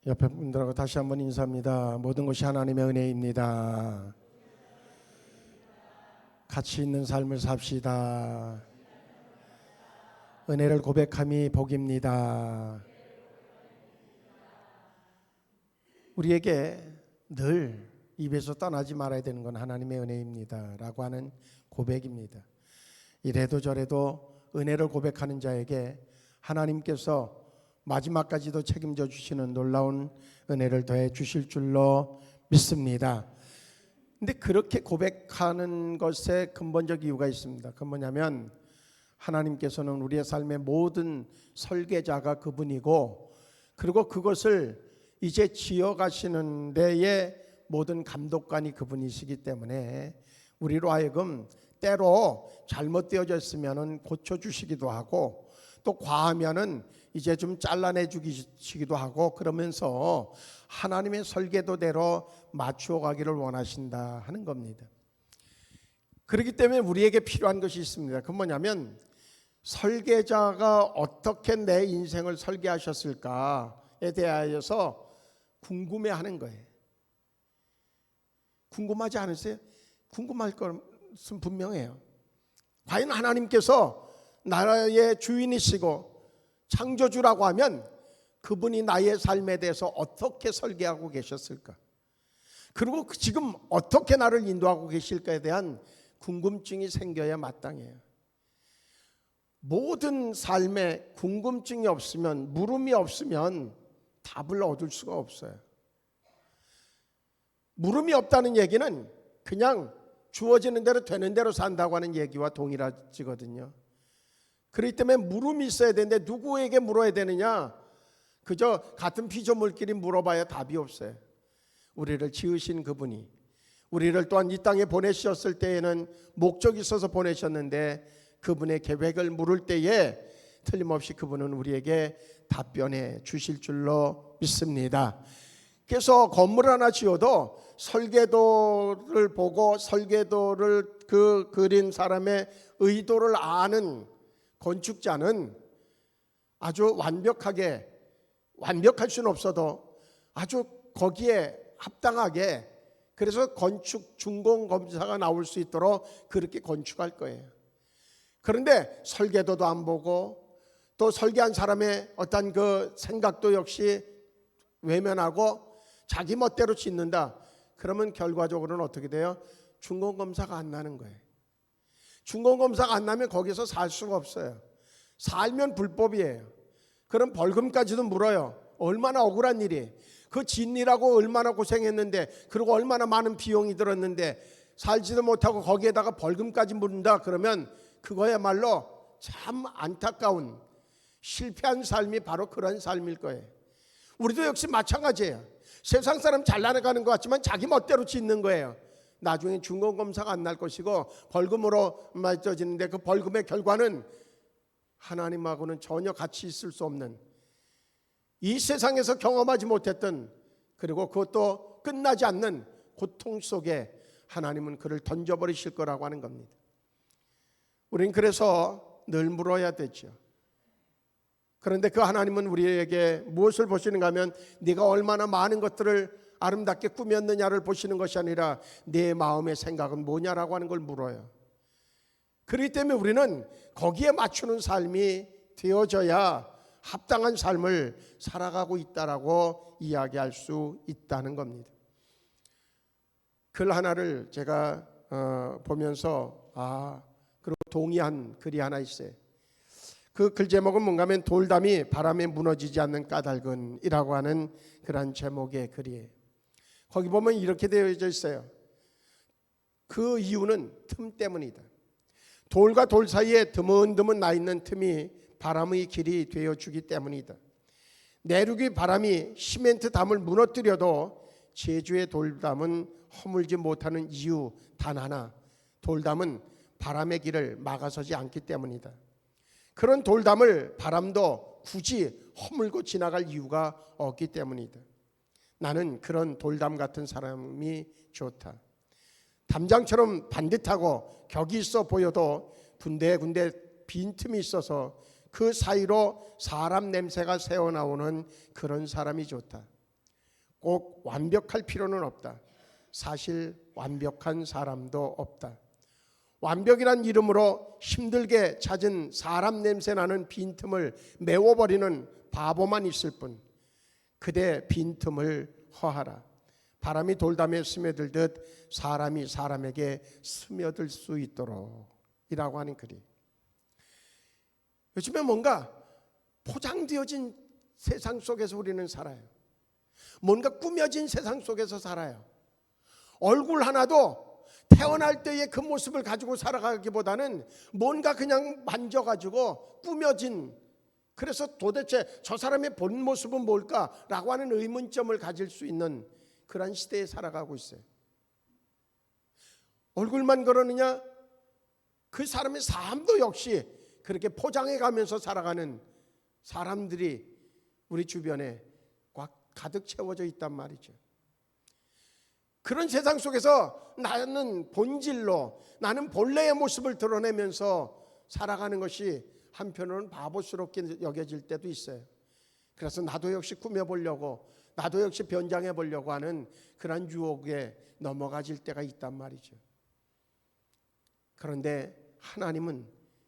옆에 분들하고 다시 한번 인사합니다. 모든 것이 하나님의 은혜입니다. 가치 있는 삶을 삽시다. 은혜를 고백함이 복입니다. 우리에게 늘 입에서 떠나지 말아야 되는 건 하나님의 은혜입니다 라고 하는 고백입니다. 이래도 저래도 은혜를 고백하는 자에게 하나님께서 마지막까지도 책임져 주시는 놀라운 은혜를 더해 주실 줄로 믿습니다. 근데 그렇게 고백하는 것에 근본적 이유가 있습니다. 그건 뭐냐면 하나님께서는 우리의 삶의 모든 설계자가 그분이고, 그리고 그것을 이제 지어가시는 데에 모든 감독관이 그분이시기 때문에 우리로 하여금 때로 잘못되어졌으면 고쳐주시기도 하고, 또 과하면은 이제 좀 잘라내 주시기도 하고, 그러면서 하나님의 설계도대로 맞추어 가기를 원하신다 하는 겁니다. 그렇기 때문에 우리에게 필요한 것이 있습니다. 그건 뭐냐면 설계자가 어떻게 내 인생을 설계하셨을까에 대하여서 궁금해하는 거예요. 궁금하지 않으세요? 궁금할 것은 분명해요. 과연 하나님께서 나라의 주인이시고 창조주라고 하면 그분이 나의 삶에 대해서 어떻게 설계하고 계셨을까? 그리고 지금 어떻게 나를 인도하고 계실까에 대한 궁금증이 생겨야 마땅해요. 모든 삶에 궁금증이 없으면, 물음이 없으면 답을 얻을 수가 없어요. 물음이 없다는 얘기는 그냥 주어지는 대로 되는 대로 산다고 하는 얘기와 동일하지거든요. 그렇기 때문에 물음이 있어야 되는데 누구에게 물어야 되느냐? 그저 같은 피조물끼리 물어봐야 답이 없어요. 우리를 지으신 그분이, 우리를 또한 이 땅에 보내셨을 때에는 목적이 있어서 보내셨는데 그분의 계획을 물을 때에 틀림없이 그분은 우리에게 답변해 주실 줄로 믿습니다. 그래서 건물 하나 지어도 설계도를 보고 설계도를 그린 사람의 의도를 아는 건축자는 아주 완벽할 수는 없어도 아주 거기에 합당하게, 그래서 건축 준공 검사가 나올 수 있도록 그렇게 건축할 거예요. 그런데 설계도도 안 보고 또 설계한 사람의 어떤 그 생각도 역시 외면하고 자기 멋대로 짓는다. 그러면 결과적으로는 어떻게 돼요? 준공 검사가 안 나는 거예요. 준공 검사가 안 나면 거기서 살 수가 없어요. 살면 불법이에요. 그럼 벌금까지도 물어요. 얼마나 억울한 일이. 그 짓이라고 얼마나 고생했는데, 그리고 얼마나 많은 비용이 들었는데 살지도 못하고 거기에다가 벌금까지 물는다. 그러면 그거야말로 참 안타까운 실패한 삶이 바로 그런 삶일 거예요. 우리도 역시 마찬가지예요. 세상 사람 잘 나가는 것 같지만 자기 멋대로 짓는 거예요. 나중에 준공검사가 안 날 것이고 벌금으로 맞춰지는데 그 벌금의 결과는 하나님하고는 전혀 같이 있을 수 없는, 이 세상에서 경험하지 못했던, 그리고 그것도 끝나지 않는 고통 속에 하나님은 그를 던져버리실 거라고 하는 겁니다. 우리는 그래서 늘 물어야 되죠. 그런데 그 하나님은 우리에게 무엇을 보시는가 하면 네가 얼마나 많은 것들을 아름답게 꾸몄느냐를 보시는 것이 아니라 내 마음의 생각은 뭐냐라고 하는 걸 물어요. 그렇기 때문에 우리는 거기에 맞추는 삶이 되어져야 합당한 삶을 살아가고 있다라고 이야기할 수 있다는 겁니다. 글 하나를 제가 보면서 그리고 동의한 글이 하나 있어요. 그 글 제목은 뭔가 하면 돌담이 바람에 무너지지 않는 까닭은이라고 하는 그런 제목의 글이에요. 거기 보면 이렇게 되어져 있어요. 그 이유는 틈 때문이다. 돌과 돌 사이에 드문드문 나 있는 틈이 바람의 길이 되어주기 때문이다. 내륙의 바람이 시멘트 담을 무너뜨려도 제주의 돌담은 허물지 못하는 이유 단 하나, 돌담은 바람의 길을 막아서지 않기 때문이다. 그런 돌담을 바람도 굳이 허물고 지나갈 이유가 없기 때문이다. 나는 그런 돌담 같은 사람이 좋다. 담장처럼 반듯하고 격이 있어 보여도 군데군데 빈틈이 있어서 그 사이로 사람 냄새가 새어나오는 그런 사람이 좋다. 꼭 완벽할 필요는 없다. 사실 완벽한 사람도 없다. 완벽이란 이름으로 힘들게 찾은 사람 냄새나는 빈틈을 메워버리는 바보만 있을 뿐 그대 빈틈을 허하라. 바람이 돌담에 스며들듯 사람이 사람에게 스며들 수 있도록 이라고 하는 글이. 요즘에 뭔가 포장되어진 세상 속에서 우리는 살아요. 뭔가 꾸며진 세상 속에서 살아요. 얼굴 하나도 태어날 때의 그 모습을 가지고 살아가기보다는 뭔가 그냥 만져가지고 꾸며진, 그래서 도대체 저 사람의 본 모습은 뭘까라고 하는 의문점을 가질 수 있는 그런 시대에 살아가고 있어요. 얼굴만 그러느냐? 그 사람의 삶도 역시 그렇게 포장해 가면서 살아가는 사람들이 우리 주변에 꽉 가득 채워져 있단 말이죠. 그런 세상 속에서 나는 본질로, 나는 본래의 모습을 드러내면서 살아가는 것이 한편으로는 바보스럽게 여겨질 때도 있어요. 그래서 나도 역시 꾸며보려고, 나도 역시 변장해 보려고 하는 그런 유혹에 넘어가질 때가 있단 말이죠. 그런데 하나님은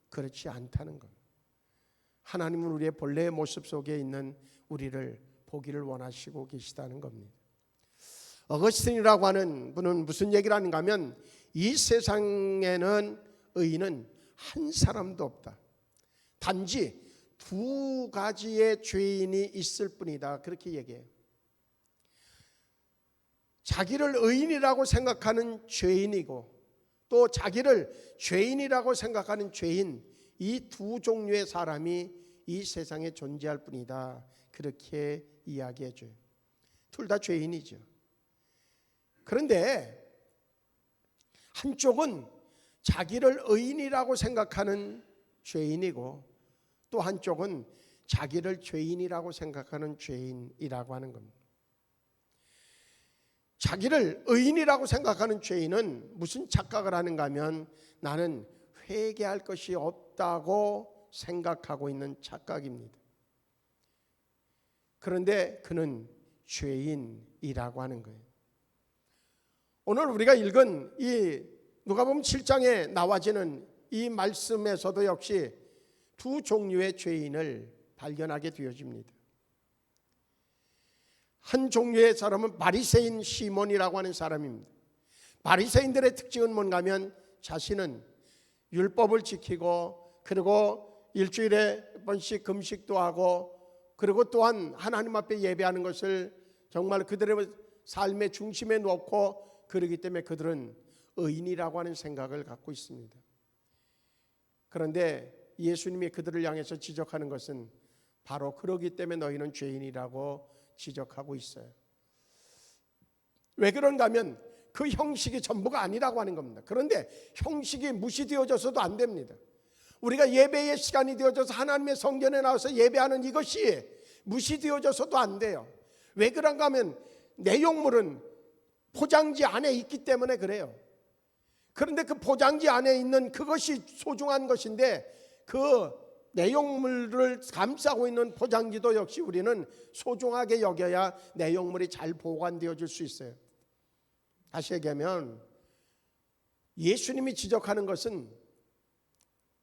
그렇지 않다는 것. 하나님은 우리의 본래의 모습 속에 있는 우리를 보기를 원하시고 계시다는 겁니다. 어거스틴이라고 하는 분은 무슨 얘기를 하는가 하면 이 세상에는 의인은 한 사람도 없다. 단지 두 가지의 죄인이 있을 뿐이다. 그렇게 얘기해요. 자기를 의인이라고 생각하는 죄인이고 또 자기를 죄인이라고 생각하는 죄인, 이 두 종류의 사람이 이 세상에 존재할 뿐이다. 그렇게 이야기해 줘요. 둘 다 죄인이죠. 그런데 한쪽은 자기를 의인이라고 생각하는 죄인이고 또 한쪽은 자기를 죄인이라고 생각하는 죄인이라고 하는 겁니다. 자기를 의인이라고 생각하는 죄인은 무슨 착각을 하는가 하면 나는 회개할 것이 없다고 생각하고 있는 착각입니다. 그런데 그는 죄인이라고 하는 거예요. 오늘 우리가 읽은 이 누가복음 7장에 나와지는 이 말씀에서도 역시 두 종류의 죄인을 발견하게 되어집니다. 한 종류의 사람은 바리새인 시몬이라고 하는 사람입니다. 바리새인들의 특징은 뭔가 하면 자신은 율법을 지키고 그리고 일주일에 한 번씩 금식도 하고 그리고 또한 하나님 앞에 예배하는 것을 정말 그들의 삶의 중심에 놓고 그러기 때문에 그들은 의인이라고 하는 생각을 갖고 있습니다. 그런데 예수님이 그들을 향해서 지적하는 것은 바로 그러기 때문에 너희는 죄인이라고 지적하고 있어요. 왜 그런가 하면 그 형식이 전부가 아니라고 하는 겁니다. 그런데 형식이 무시되어져서도 안 됩니다. 우리가 예배의 시간이 되어져서 하나님의 성전에 나와서 예배하는 이것이 무시되어져서도 안 돼요. 왜 그런가 하면 내용물은 포장지 안에 있기 때문에 그래요. 그런데 그 포장지 안에 있는 그것이 소중한 것인데 그 내용물을 감싸고 있는 포장지도 역시 우리는 소중하게 여겨야 내용물이 잘 보관되어질 수 있어요. 다시 얘기하면 예수님이 지적하는 것은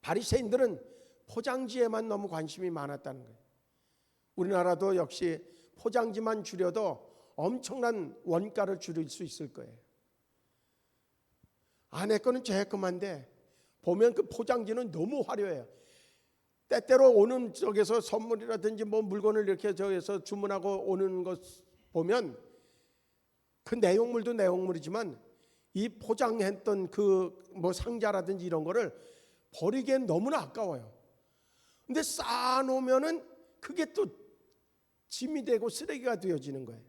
바리새인들은 포장지에만 너무 관심이 많았다는 거예요. 우리나라도 역시 포장지만 줄여도 엄청난 원가를 줄일 수 있을 거예요. 아내 거는 제 거만데 보면 그 포장지는 너무 화려해요. 때때로 오는 쪽에서 선물이라든지 뭐 물건을 이렇게 저기서 주문하고 오는 것 보면 그 내용물도 내용물이지만 이 포장했던 그 뭐 상자라든지 이런 거를 버리기엔 너무나 아까워요. 근데 쌓아놓으면은 그게 또 짐이 되고 쓰레기가 되어지는 거예요.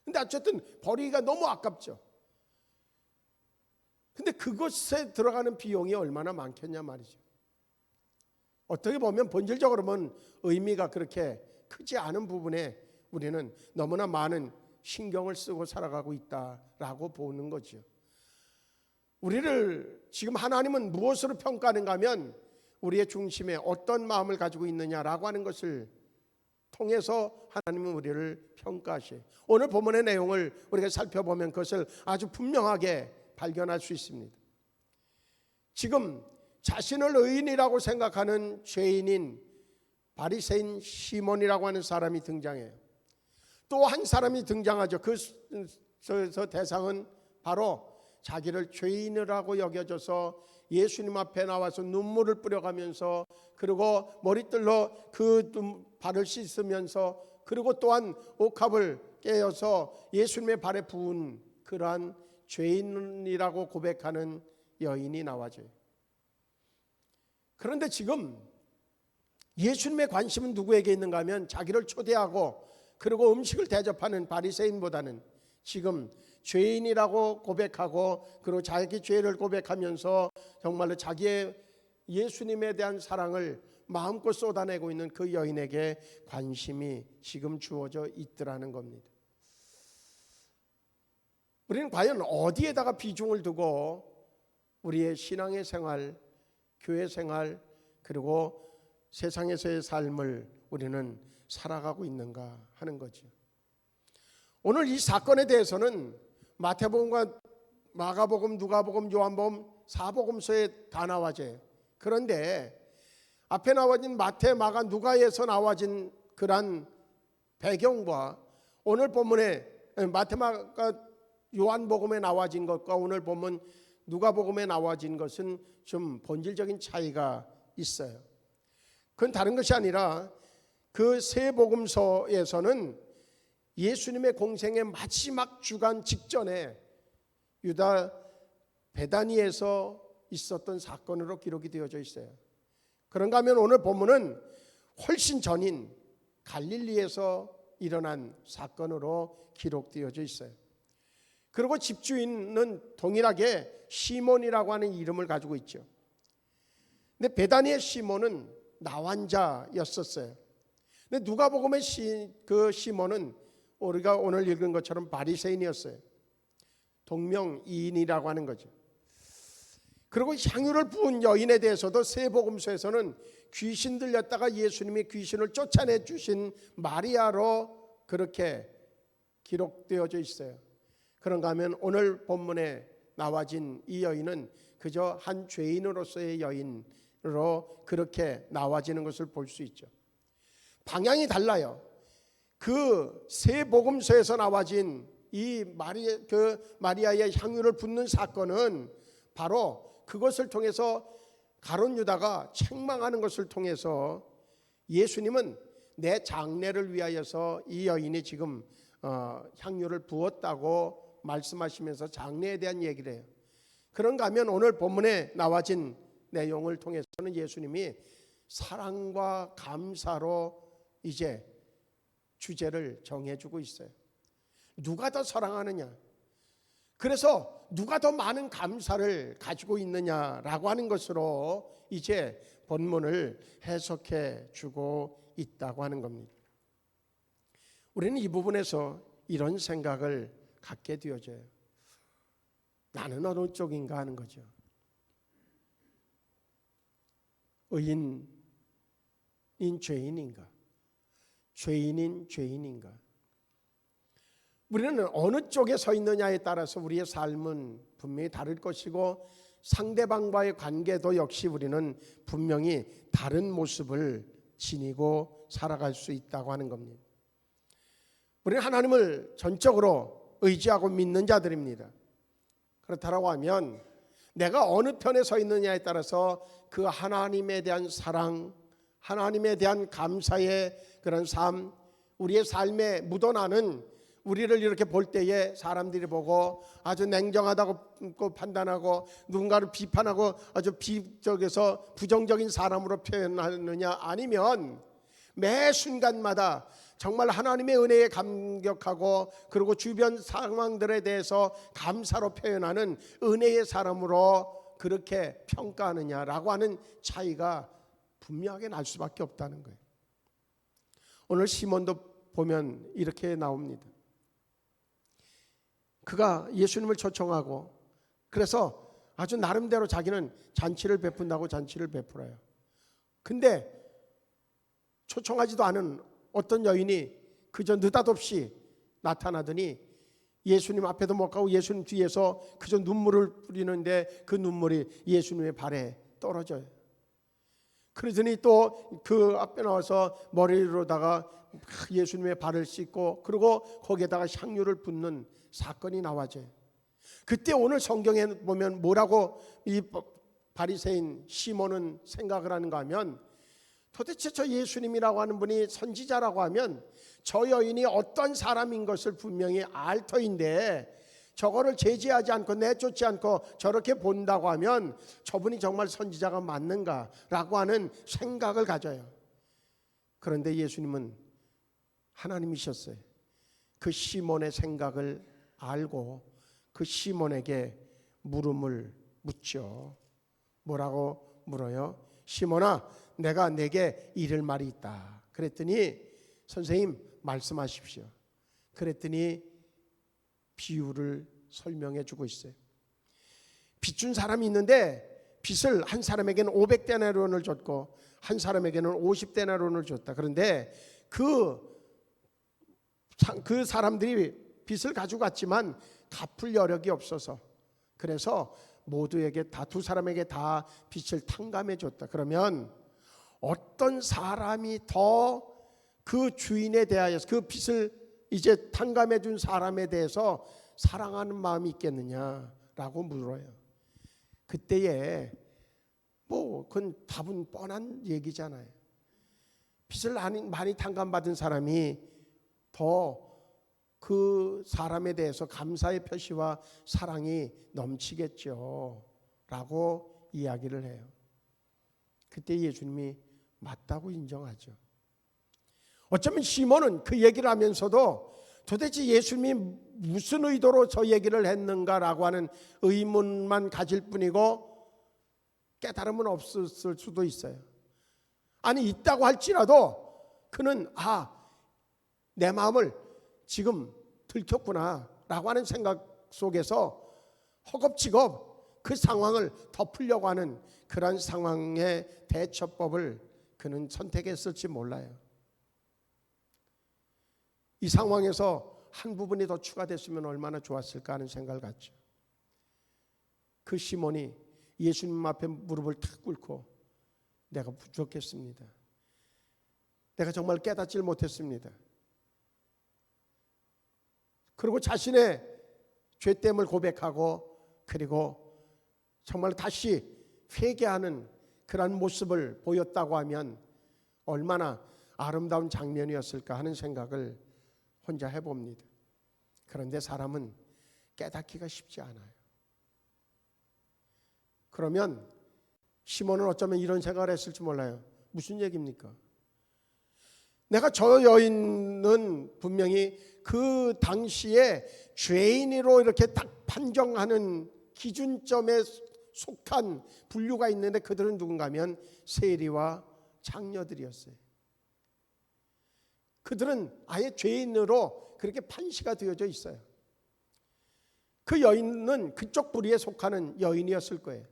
근데 어쨌든 버리기가 너무 아깝죠. 근데 그것에 들어가는 비용이 얼마나 많겠냐 말이죠. 어떻게 보면 본질적으로 보면 의미가 그렇게 크지 않은 부분에 우리는 너무나 많은 신경을 쓰고 살아가고 있다라고 보는 거죠. 우리를 지금 하나님은 무엇으로 평가하는가 하면 우리의 중심에 어떤 마음을 가지고 있느냐라고 하는 것을 통해서 하나님은 우리를 평가하셔요. 오늘 본문의 내용을 우리가 살펴보면 그것을 아주 분명하게 발견할 수 있습니다. 지금 자신을 의인이라고 생각하는 죄인인 바리새인 시몬이라고 하는 사람이 등장해요. 또 한 사람이 등장하죠. 그 대상은 바로 자기를 죄인이라고 여겨져서 예수님 앞에 나와서 눈물을 뿌려가면서, 그리고 머리들로 그 발을 씻으면서, 그리고 또한 옥합을 깨어서 예수님의 발에 부은 그러한 죄인이라고 고백하는 여인이 나와져요. 그런데 지금 예수님의 관심은 누구에게 있는가 하면 자기를 초대하고 그리고 음식을 대접하는 바리새인보다는 지금 죄인이라고 고백하고 그리고 자기 죄를 고백하면서 정말로 자기의 예수님에 대한 사랑을 마음껏 쏟아내고 있는 그 여인에게 관심이 지금 주어져 있더라는 겁니다. 우리는 과연 어디에다가 비중을 두고 우리의 신앙의 생활, 교회 생활, 그리고 세상에서의 삶을 우리는 살아가고 있는가 하는 거죠. 오늘 이 사건에 대해서는 마태복음과 마가복음, 누가복음, 요한복음, 사복음서에 다 나와져요. 그런데 앞에 나와진 마태, 마가, 누가에서 나와진 그런 배경과 오늘 본문에 마태, 마가, 요한복음에 나와진 것과 오늘 본문 누가복음에 나와진 것은 좀 본질적인 차이가 있어요. 그건 다른 것이 아니라 그 세 복음서에서는 예수님의 공생의 마지막 주간 직전에 유다 베다니에서 있었던 사건으로 기록이 되어져 있어요. 그런가 하면 오늘 본문은 훨씬 전인 갈릴리에서 일어난 사건으로 기록되어져 있어요. 그리고 집주인은 동일하게 시몬이라고 하는 이름을 가지고 있죠. 근데 베다니의 시몬은 나환자였었어요. 근데 누가복음의 그 시몬은 우리가 오늘 읽은 것처럼 바리새인이었어요. 동명이인이라고 하는 거죠. 그리고 향유를 부은 여인에 대해서도 세 복음서에서는 귀신 들렸다가 예수님이 귀신을 쫓아내 주신 마리아로 그렇게 기록되어져 있어요. 그런가 하면 오늘 본문에 나와진 이 여인은 그저 한 죄인으로서의 여인으로 그렇게 나와지는 것을 볼 수 있죠. 방향이 달라요. 그 세 복음서에서 나와진 이 마리아의 향유를 붓는 사건은 바로 그것을 통해서 가룟 유다가 책망하는 것을 통해서 예수님은 내 장례를 위하여서 이 여인이 지금 향유를 부었다고 말씀하시면서 장례에 대한 얘기를 해요. 그런가 하면 오늘 본문에 나와진 내용을 통해서는 예수님이 사랑과 감사로 이제 주제를 정해주고 있어요. 누가 더 사랑하느냐? 그래서 누가 더 많은 감사를 가지고 있느냐라고 하는 것으로 이제 본문을 해석해 주고 있다고 하는 겁니다. 우리는 이 부분에서 이런 생각을 갖게 되어져요. 나는 어느 쪽인가 하는 거죠. 의인인 죄인인가? 죄인인 죄인인가? 우리는 어느 쪽에 서 있느냐에 따라서 우리의 삶은 분명히 다를 것이고 상대방과의 관계도 역시 우리는 분명히 다른 모습을 지니고 살아갈 수 있다고 하는 겁니다. 우리는 하나님을 전적으로 의지하고 믿는 자들입니다. 그렇다고 하면 내가 어느 편에 서 있느냐에 따라서 그 하나님에 대한 사랑, 하나님에 대한 감사의 그런 삶, 우리의 삶에 묻어나는 우리를 이렇게 볼 때에 사람들이 보고 아주 냉정하다고 판단하고 누군가를 비판하고 아주 부정적인 사람으로 표현하느냐, 아니면 매 순간마다 정말 하나님의 은혜에 감격하고 그리고 주변 상황들에 대해서 감사로 표현하는 은혜의 사람으로 그렇게 평가하느냐라고 하는 차이가 분명하게 날 수밖에 없다는 거예요. 오늘 시몬도 보면 이렇게 나옵니다. 그가 예수님을 초청하고 그래서 아주 나름대로 자기는 잔치를 베푼다고 잔치를 베풀어요. 근데 초청하지도 않은 어떤 여인이 그저 느닷없이 나타나더니 예수님 앞에도 못 가고 예수님 뒤에서 그저 눈물을 뿌리는데 그 눈물이 예수님의 발에 떨어져요. 그러더니 또 그 앞에 나와서 머리로다가 예수님의 발을 씻고 그리고 거기에다가 향유를 붓는 사건이 나와져요. 그때 오늘 성경에 보면 뭐라고 이 바리새인 시몬은 생각을 하는가 하면, 도대체 저 예수님이라고 하는 분이 선지자라고 하면 저 여인이 어떤 사람인 것을 분명히 알 터인데 저거를 제지하지 않고 내쫓지 않고 저렇게 본다고 하면 저분이 정말 선지자가 맞는가라고 하는 생각을 가져요. 그런데 예수님은 하나님이셨어요. 그 시몬의 생각을 알고 그 시몬에게 물음을 묻죠. 뭐라고 물어요? 시몬아, 내가 내게 이를 말이 있다. 그랬더니 선생님 말씀하십시오. 그랬더니 비유를 설명해 주고 있어요. 빚 준 사람이 있는데 빚을 한 사람에게는 500데나리온을 줬고 한 사람에게는 50데나리온을 줬다. 그런데 그 사람들이 빚을 가지고 갔지만 갚을 여력이 없어서 그래서 모두에게 다, 두 사람에게 다 빚을 탕감해 줬다. 그러면 어떤 사람이 더 그 주인에 대하여서 그 빚을 이제 탕감해 준 사람에 대해서 사랑하는 마음이 있겠느냐라고 물어요. 그때에 그건 답은 뻔한 얘기잖아요. 빚을 많이 탕감받은 사람이 더 그 사람에 대해서 감사의 표시와 사랑이 넘치겠죠 라고 이야기를 해요. 그때 예수님이 맞다고 인정하죠. 어쩌면 시몬은 그 얘기를 하면서도 도대체 예수님이 무슨 의도로 저 얘기를 했는가라고 하는 의문만 가질 뿐이고 깨달음은 없었을 수도 있어요. 아니 있다고 할지라도 그는 내 마음을 지금 들켰구나 라고 하는 생각 속에서 허겁지겁 그 상황을 덮으려고 하는 그런 상황의 대처법을 그는 선택했을지 몰라요. 이 상황에서 한 부분이 더 추가됐으면 얼마나 좋았을까 하는 생각을 갖죠. 그 시몬이 예수님 앞에 무릎을 탁 꿇고 내가 부족했습니다. 내가 정말 깨닫질 못했습니다. 그리고 자신의 죄됨을 고백하고 그리고 정말 다시 회개하는 그런 모습을 보였다고 하면 얼마나 아름다운 장면이었을까 하는 생각을 혼자 해봅니다. 그런데 사람은 깨닫기가 쉽지 않아요. 그러면 시몬은 어쩌면 이런 생각을 했을지 몰라요. 무슨 얘기입니까? 내가 저 여인은 분명히 그 당시에 죄인으로 이렇게 딱 판정하는 기준점에 속한 분류가 있는데 그들은 누군가 하면 세리와 장녀들이었어요. 그들은 아예 죄인으로 그렇게 판시가 되어져 있어요. 그 여인은 그쪽 부류에 속하는 여인이었을 거예요.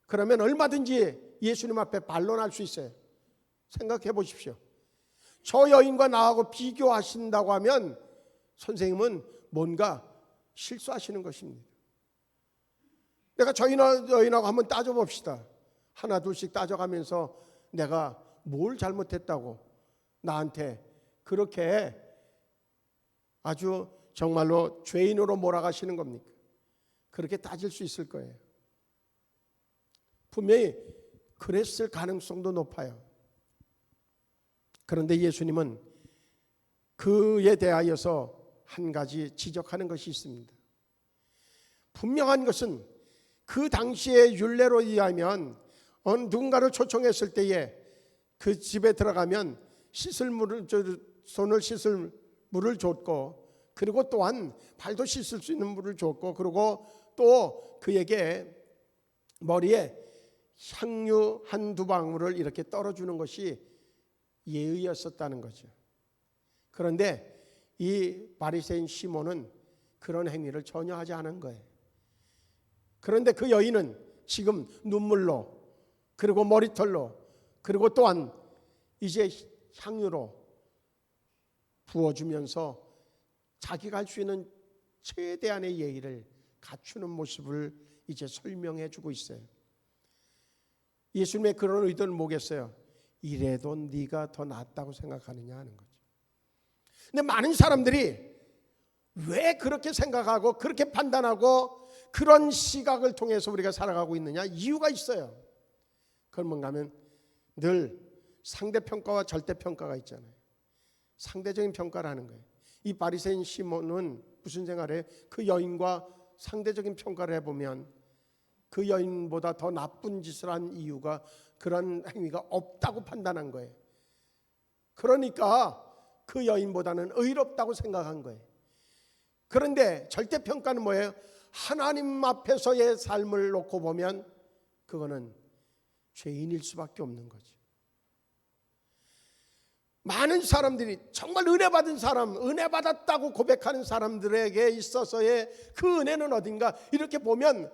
그러면 얼마든지 예수님 앞에 반론할 수 있어요. 생각해 보십시오. 저 여인과 나하고 비교하신다고 하면 선생님은 뭔가 실수하시는 것입니다. 내가 저 여인하고 한번 따져봅시다. 하나 둘씩 따져가면서 내가 뭘 잘못했다고 나한테 그렇게 아주 정말로 죄인으로 몰아가시는 겁니까? 그렇게 따질 수 있을 거예요. 분명히 그랬을 가능성도 높아요. 그런데 예수님은 그에 대하여서 한 가지 지적하는 것이 있습니다. 분명한 것은 그 당시의 율례로 의하면 누군가를 초청했을 때에 그 집에 들어가면 손을 씻을 물을 줬고 그리고 또한 발도 씻을 수 있는 물을 줬고 그리고 또 그에게 머리에 향유 한두 방울을 이렇게 떨어주는 것이 예의였었다는 거죠. 그런데 이 바리새인 시몬은 그런 행위를 전혀 하지 않은 거예요. 그런데 그 여인은 지금 눈물로 그리고 머리털로 그리고 또한 이제 향유로 부어주면서 자기가 할 수 있는 최대한의 예의를 갖추는 모습을 이제 설명해 주고 있어요. 예수님의 그런 의도는 뭐겠어요? 이래도 네가 더 낫다고 생각하느냐 하는 거죠. 근데 많은 사람들이 왜 그렇게 생각하고 그렇게 판단하고 그런 시각을 통해서 우리가 살아가고 있느냐? 이유가 있어요. 그건 뭔가 하면 늘 상대평가와 절대평가가 있잖아요. 상대적인 평가를 하는 거예요. 이 바리새인 시몬은 무슨 생각을 해요? 그 여인과 상대적인 평가를 해보면 그 여인보다 더 나쁜 짓을 한 이유가 그런 행위가 없다고 판단한 거예요. 그러니까 그 여인보다는 의롭다고 생각한 거예요. 그런데 절대평가는 뭐예요? 하나님 앞에서의 삶을 놓고 보면 그거는 죄인일 수밖에 없는 거죠. 많은 사람들이 정말 은혜 받은 사람, 은혜 받았다고 고백하는 사람들에게 있어서의 그 은혜는 어딘가 이렇게 보면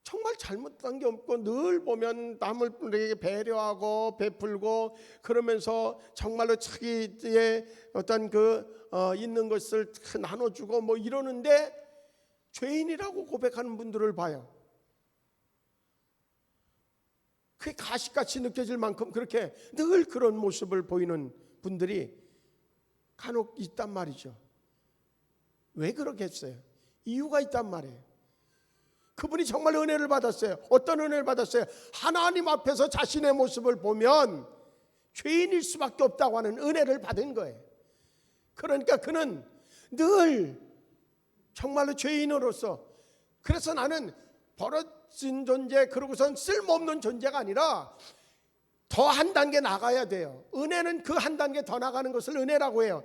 정말 잘못한 게 없고 늘 보면 남을 배려하고 베풀고 그러면서 정말로 자기의 어떤 있는 것을 나눠주고 뭐 이러는데 죄인이라고 고백하는 분들을 봐요. 그게 가식같이 느껴질 만큼 그렇게 늘 그런 모습을 보이는 분들이 간혹 있단 말이죠. 왜 그러겠어요? 이유가 있단 말이에요. 그분이 정말 은혜를 받았어요. 어떤 은혜를 받았어요? 하나님 앞에서 자신의 모습을 보면 죄인일 수밖에 없다고 하는 은혜를 받은 거예요. 그러니까 그는 늘 정말로 죄인으로서, 그래서 나는 버려진 존재, 그러고선 쓸모없는 존재가 아니라 더 한 단계 나가야 돼요. 은혜는 그 한 단계 더 나가는 것을 은혜라고 해요.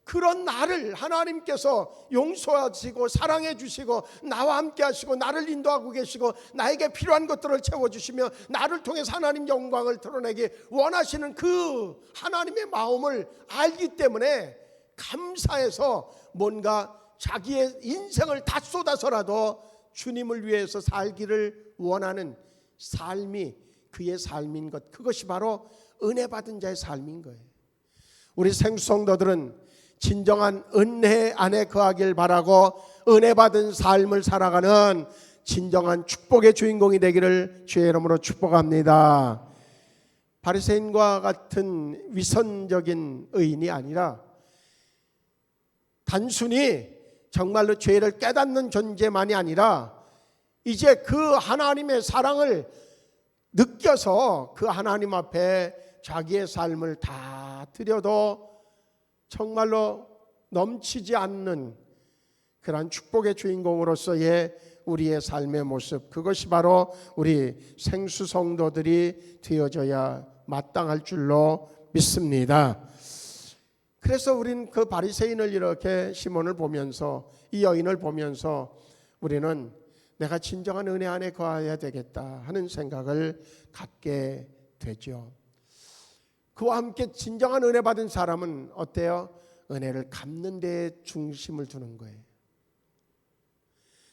그런 나를 하나님께서 용서하시고 사랑해 주시고 나와 함께 하시고 나를 인도하고 계시고 나에게 필요한 것들을 채워주시며 나를 통해서 하나님 영광을 드러내기 원하시는 그 하나님의 마음을 알기 때문에 감사해서 뭔가 자기의 인생을 다 쏟아서라도 주님을 위해서 살기를 원하는 삶이 그의 삶인 것, 그것이 바로 은혜 받은 자의 삶인 거예요. 우리 생수성도들은 진정한 은혜 안에 거하길 바라고 은혜 받은 삶을 살아가는 진정한 축복의 주인공이 되기를 주의 이름으로 축복합니다. 바리새인과 같은 위선적인 의인이 아니라 단순히 정말로 죄를 깨닫는 존재만이 아니라 이제 그 하나님의 사랑을 느껴서 그 하나님 앞에 자기의 삶을 다 드려도 정말로 넘치지 않는 그러한 축복의 주인공으로서의 우리의 삶의 모습, 그것이 바로 우리 생수 성도들이 되어져야 마땅할 줄로 믿습니다. 그래서 우리는 그 바리새인을 이렇게 시몬을 보면서 이 여인을 보면서 우리는 내가 진정한 은혜 안에 거해야 되겠다 하는 생각을 갖게 되죠. 그와 함께 진정한 은혜 받은 사람은 어때요? 은혜를 갚는 데에 중심을 두는 거예요.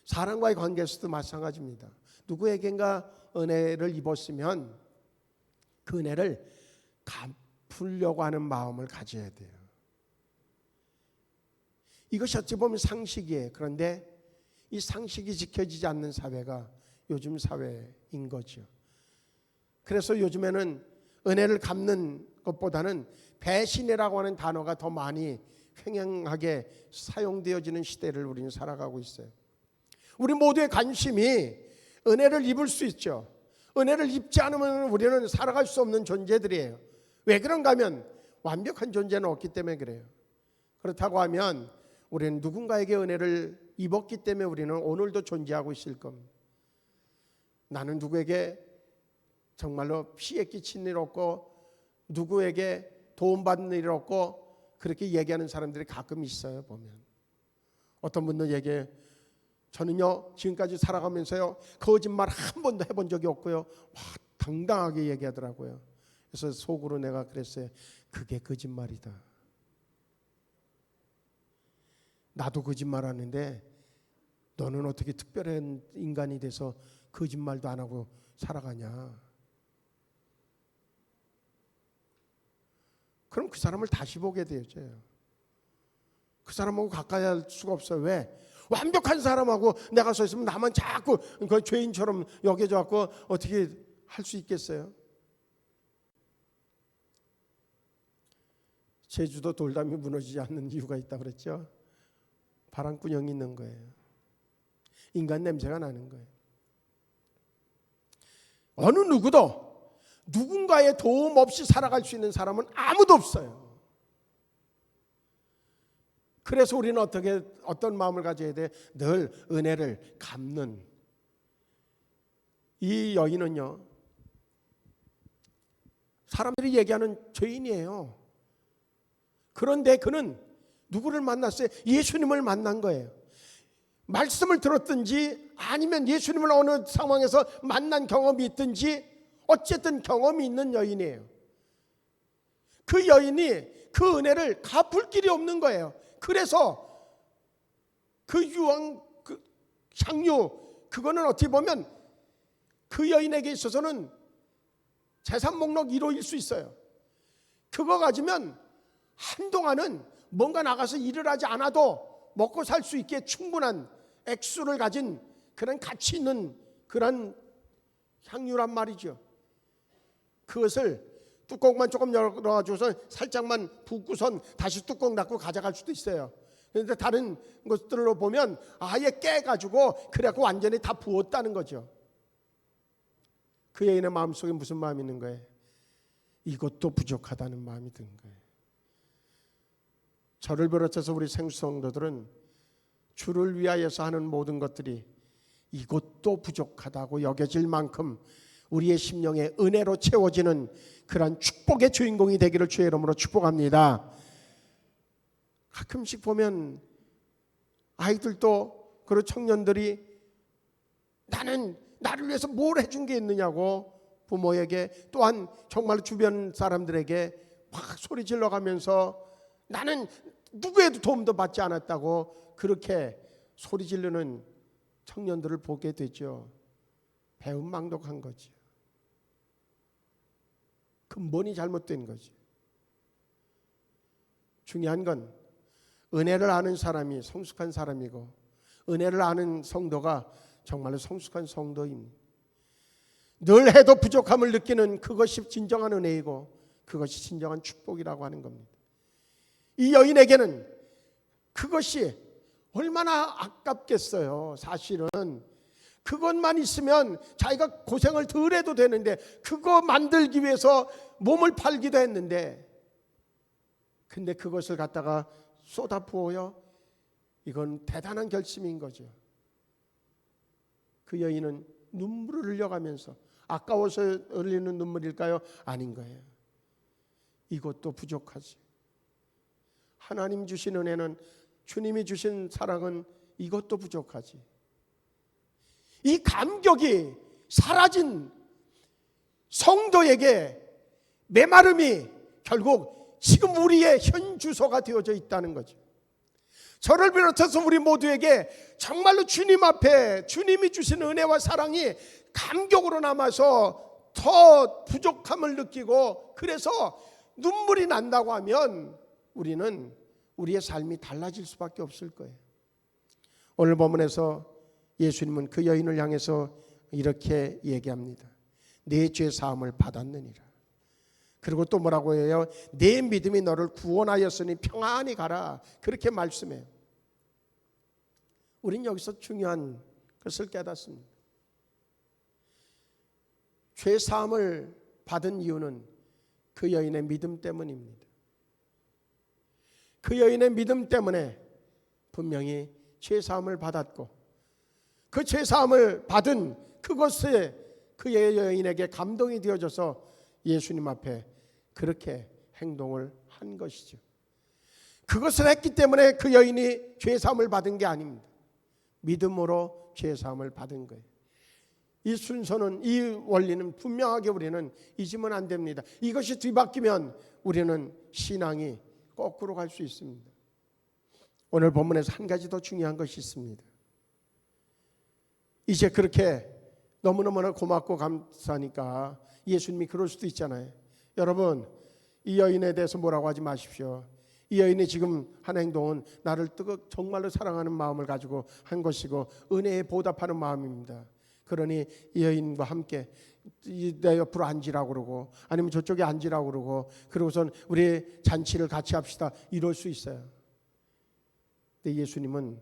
사람과의 관계에서도 마찬가지입니다. 누구에겐가 은혜를 입었으면 그 은혜를 갚으려고 하는 마음을 가져야 돼요. 이것이 어찌 보면 상식이에요. 그런데 이 상식이 지켜지지 않는 사회가 요즘 사회인 거죠. 그래서 요즘에는 은혜를 갚는 것보다는 배신이라고 하는 단어가 더 많이 횡행하게 사용되어지는 시대를 우리는 살아가고 있어요. 우리 모두의 관심이 은혜를 입을 수 있죠. 은혜를 입지 않으면 우리는 살아갈 수 없는 존재들이에요. 왜 그런가 하면 완벽한 존재는 없기 때문에 그래요. 그렇다고 하면 우리는 누군가에게 은혜를 입었기 때문에 우리는 오늘도 존재하고 있을 겁니다. 나는 누구에게 정말로 피해 끼친 일 없고 누구에게 도움받는 일 없고 그렇게 얘기하는 사람들이 가끔 있어요. 보면 어떤 분들 얘기해, 저는요 지금까지 살아가면서요 거짓말 한 번도 해본 적이 없고요. 와, 당당하게 얘기하더라고요. 그래서 속으로 내가 그랬어요. 그게 거짓말이다. 나도 거짓말하는데 너는 어떻게 특별한 인간이 돼서 거짓말도 안 하고 살아가냐. 그럼 그 사람을 다시 보게 되어져요. 그 사람하고 가까이 할 수가 없어요. 왜? 완벽한 사람하고 내가 서 있으면 나만 자꾸 그 죄인처럼 여겨져 갖고 어떻게 할 수 있겠어요? 제주도 돌담이 무너지지 않는 이유가 있다고 그랬죠. 바람구녕이 있는 거예요. 인간 냄새가 나는 거예요. 어느 누구도 누군가의 도움 없이 살아갈 수 있는 사람은 아무도 없어요. 그래서 우리는 어떤 마음을 가져야 돼? 늘 은혜를 갚는. 이 여인은요, 사람들이 얘기하는 죄인이에요. 그런데 그는 누구를 만났어요? 예수님을 만난 거예요. 말씀을 들었든지 아니면 예수님을 어느 상황에서 만난 경험이 있든지 어쨌든 경험이 있는 여인이에요. 그 여인이 그 은혜를 갚을 길이 없는 거예요. 그래서 그 유황, 그 향유, 그거는 어떻게 보면 그 여인에게 있어서는 재산 목록 1호일 수 있어요. 그거 가지면 한동안은 뭔가 나가서 일을 하지 않아도 먹고 살 수 있게 충분한 액수를 가진 그런 가치 있는 그런 향유란 말이죠. 그것을 뚜껑만 조금 열어가지고서 살짝만 붓고선 다시 뚜껑 닫고 가져갈 수도 있어요. 그런데 다른 것들로 보면 아예 깨가지고 그래갖고 완전히 다 부었다는 거죠. 그 여인의 마음속에 무슨 마음이 있는 거예요? 이것도 부족하다는 마음이 든 거예요. 저를 비롯해서 우리 생수성도들은 주를 위하여서 하는 모든 것들이 이것도 부족하다고 여겨질 만큼 우리의 심령에 은혜로 채워지는 그런 축복의 주인공이 되기를 주의 이름으로 축복합니다. 가끔씩 보면 아이들도 그리고 청년들이 나는 나를 위해서 뭘 해준 게 있느냐고 부모에게 또한 정말 주변 사람들에게 막 소리 질러가면서 나는 누구에도 도움도 받지 않았다고 그렇게 소리 지르는 청년들을 보게 되죠. 배은망덕한 거죠. 근본이 잘못된 거죠. 중요한 건 은혜를 아는 사람이 성숙한 사람이고 은혜를 아는 성도가 정말로 성숙한 성도입니다. 늘 해도 부족함을 느끼는 그것이 진정한 은혜이고 그것이 진정한 축복이라고 하는 겁니다. 이 여인에게는 그것이 얼마나 아깝겠어요. 사실은 그것만 있으면 자기가 고생을 덜 해도 되는데 그거 만들기 위해서 몸을 팔기도 했는데 근데 그것을 갖다가 쏟아부어요. 이건 대단한 결심인 거죠. 그 여인은 눈물을 흘려가면서 아까워서 흘리는 눈물일까요? 아닌 거예요. 이것도 부족하지. 하나님 주신 은혜는 주님이 주신 사랑은 이것도 부족하지. 이 감격이 사라진 성도에게 메마름이 결국 지금 우리의 현 주소가 되어져 있다는 거죠. 저를 비롯해서 우리 모두에게 정말로 주님 앞에 주님이 주신 은혜와 사랑이 감격으로 남아서 더 부족함을 느끼고 그래서 눈물이 난다고 하면 우리는 우리의 삶이 달라질 수밖에 없을 거예요. 오늘 본문에서 예수님은 그 여인을 향해서 이렇게 얘기합니다. 내 죄 사함을 받았느니라. 그리고 또 뭐라고 해요? 내 믿음이 너를 구원하였으니 평안히 가라. 그렇게 말씀해요. 우린 여기서 중요한 것을 깨닫습니다. 죄 사함을 받은 이유는 그 여인의 믿음 때문입니다. 그 여인의 믿음 때문에 분명히 죄 사함을 받았고 그 죄 사함을 받은 그것에 그 여인에게 감동이 되어져서 예수님 앞에 그렇게 행동을 한 것이죠. 그것을 했기 때문에 그 여인이 죄 사함을 받은 게 아닙니다. 믿음으로 죄 사함을 받은 거예요. 이 순서는 이 원리는 분명하게 우리는 잊으면 안 됩니다. 이것이 뒤바뀌면 우리는 신앙이 거꾸로 갈 수 있습니다. 오늘 본문에서 한 가지 더 중요한 것이 있습니다. 이제 그렇게 너무너무나 고맙고 감사하니까 예수님이 그럴 수도 있잖아요. 여러분 이 여인에 대해서 뭐라고 하지 마십시오. 이 여인이 지금 한 행동은 나를 정말로 사랑하는 마음을 가지고 한 것이고 은혜에 보답하는 마음입니다. 그러니 이 여인과 함께 내 옆으로 앉으라고 그러고 아니면 저쪽에 앉으라고 그러고 그러고선 우리 잔치를 같이 합시다 이럴 수 있어요. 근데 예수님은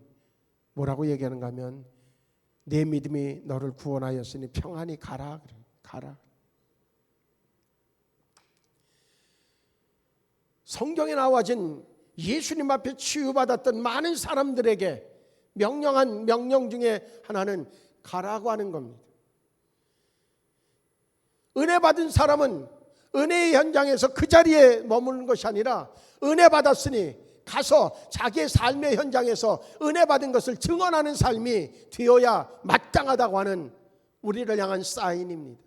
뭐라고 얘기하는가 하면 내 믿음이 너를 구원하였으니 평안히 가라. 가라. 성경에 나와진 예수님 앞에 치유받았던 많은 사람들에게 명령한 명령 중에 하나는 가라고 하는 겁니다. 은혜 받은 사람은 은혜의 현장에서 그 자리에 머무는 것이 아니라 은혜 받았으니 가서 자기의 삶의 현장에서 은혜 받은 것을 증언하는 삶이 되어야 마땅하다고 하는 우리를 향한 사인입니다.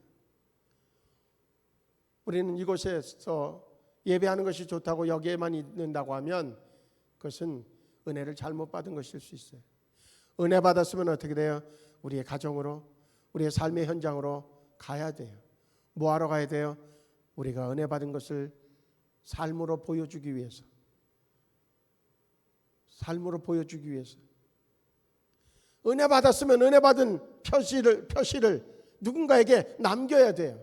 우리는 이곳에서 예배하는 것이 좋다고 여기에만 있는다고 하면 그것은 은혜를 잘못 받은 것일 수 있어요. 은혜 받았으면 어떻게 돼요? 우리의 가정으로, 우리의 삶의 현장으로 가야 돼요. 뭐 하러 가야 돼요? 우리가 은혜 받은 것을 삶으로 보여주기 위해서. 삶으로 보여주기 위해서. 은혜 받았으면 은혜 받은 표시를 누군가에게 남겨야 돼요.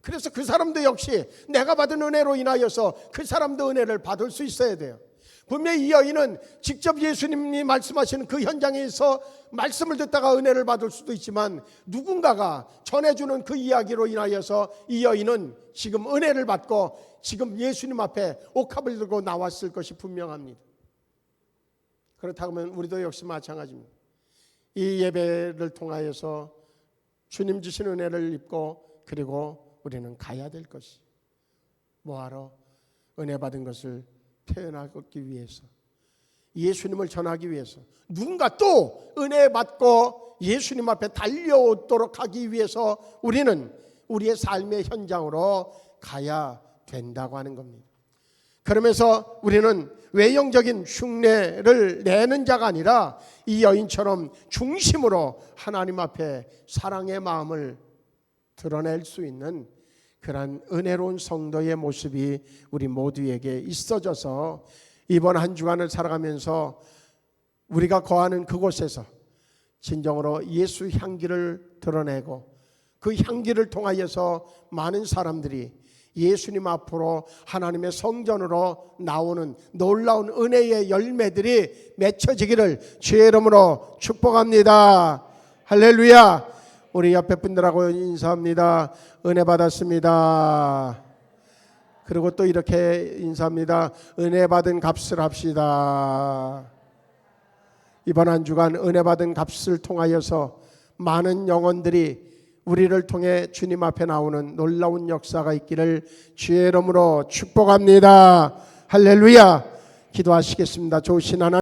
그래서 그 사람도 역시 내가 받은 은혜로 인하여서 그 사람도 은혜를 받을 수 있어야 돼요. 분명히 이 여인은 직접 예수님이 말씀하시는 그 현장에서 말씀을 듣다가 은혜를 받을 수도 있지만 누군가가 전해주는 그 이야기로 인하여서 이 여인은 지금 은혜를 받고 지금 예수님 앞에 옥합을 들고 나왔을 것이 분명합니다. 그렇다면 우리도 역시 마찬가지입니다. 이 예배를 통하여서 주님 주신 은혜를 입고 그리고 우리는 가야 될 것이 뭐하러? 은혜 받은 것을 표현하기 위해서, 예수님을 전하기 위해서, 누군가 또 은혜 받고 예수님 앞에 달려오도록 하기 위해서 우리는 우리의 삶의 현장으로 가야 된다고 하는 겁니다. 그러면서 우리는 외형적인 흉내를 내는 자가 아니라 이 여인처럼 중심으로 하나님 앞에 사랑의 마음을 드러낼 수 있는 그러한 은혜로운 성도의 모습이 우리 모두에게 있어져서 이번 한 주간을 살아가면서 우리가 거하는 그곳에서 진정으로 예수 향기를 드러내고 그 향기를 통하여서 많은 사람들이 예수님 앞으로 하나님의 성전으로 나오는 놀라운 은혜의 열매들이 맺혀지기를 주의 이름으로 축복합니다. 할렐루야. 우리 옆에 분들하고 인사합니다. 은혜 받았습니다. 그리고 또 이렇게 인사합니다. 은혜 받은 값을 합시다. 이번 한 주간 은혜 받은 값을 통하여서 많은 영혼들이 우리를 통해 주님 앞에 나오는 놀라운 역사가 있기를 주의 이름으로 축복합니다. 할렐루야. 기도하시겠습니다. 좋으신 하나님.